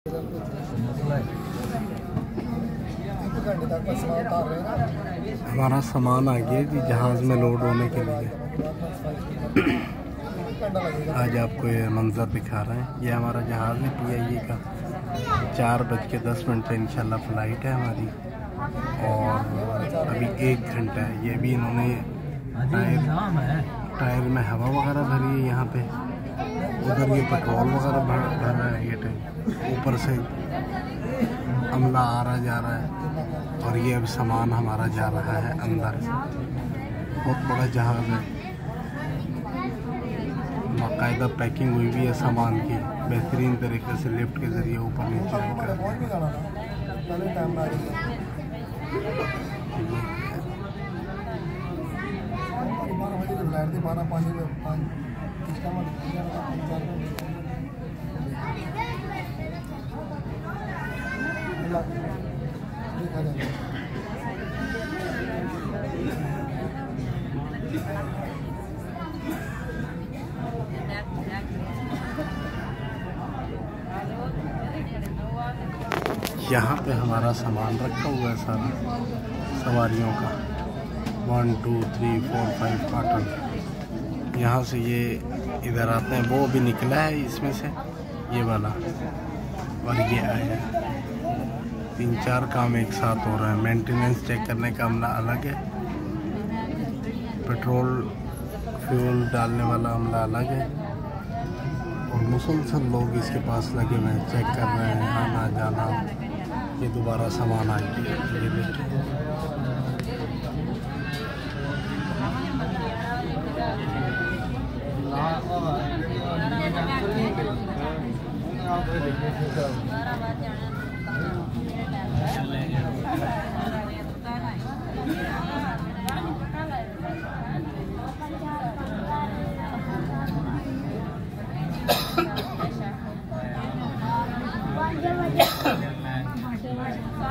हमारा सामान आ गया जी जहाज़ में लोड होने के लिए। आज आपको ये मंज़र दिखा रहे हैं। ये हमारा जहाज़ है PIA का। 4:10 पे इंशाल्लाह फ़्लाइट है हमारी और अभी 1 घंटा है। ये भी इन्होंने टायर में हवा वगैरह भरी है यहाँ पे। उधर ये पेट्रोल वगैरह भर रहा है। ये टाइम ऊपर से अमला आ रहा जा रहा है और ये अब सामान हमारा जा रहा है अंदर। बहुत बड़ा जहाज़ है, बाकायदा पैकिंग हुई भी है सामान की बेहतरीन तरीके से। लिफ्ट के ज़रिए ऊपर नीचे यहाँ पे हमारा सामान रखा हुआ है सारा सवारियों का। 1 2 3 4 5 कार्टन। यहाँ से ये इधर आते हैं। वो अभी निकला है इसमें से ये वाला और ये आया। 3-4 काम एक साथ हो रहा है। मेंटेनेंस चेक करने का अमला अलग है, पेट्रोल फ्यूल डालने वाला अमला अलग है और मुसलसल लोग इसके पास लगे हुए हैं, चेक कर रहे हैं आना जाना। ये दोबारा सामान आ गया। ये देखिए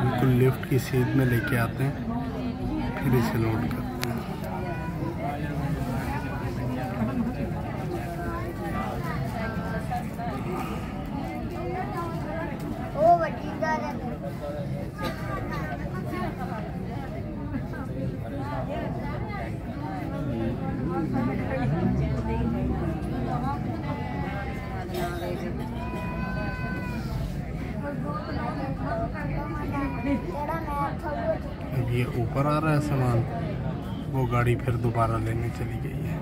बिल्कुल लिफ्ट की सीट में लेके आते हैं, फिर इसे लोड करते हैं। अब ये ऊपर आ रहा है सामान। वो गाड़ी फिर दोबारा लेने चली गई है।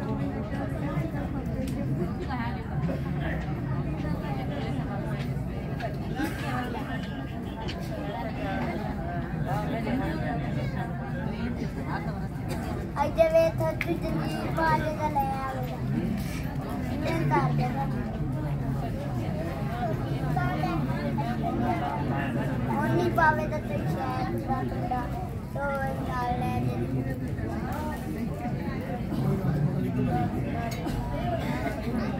पावे तो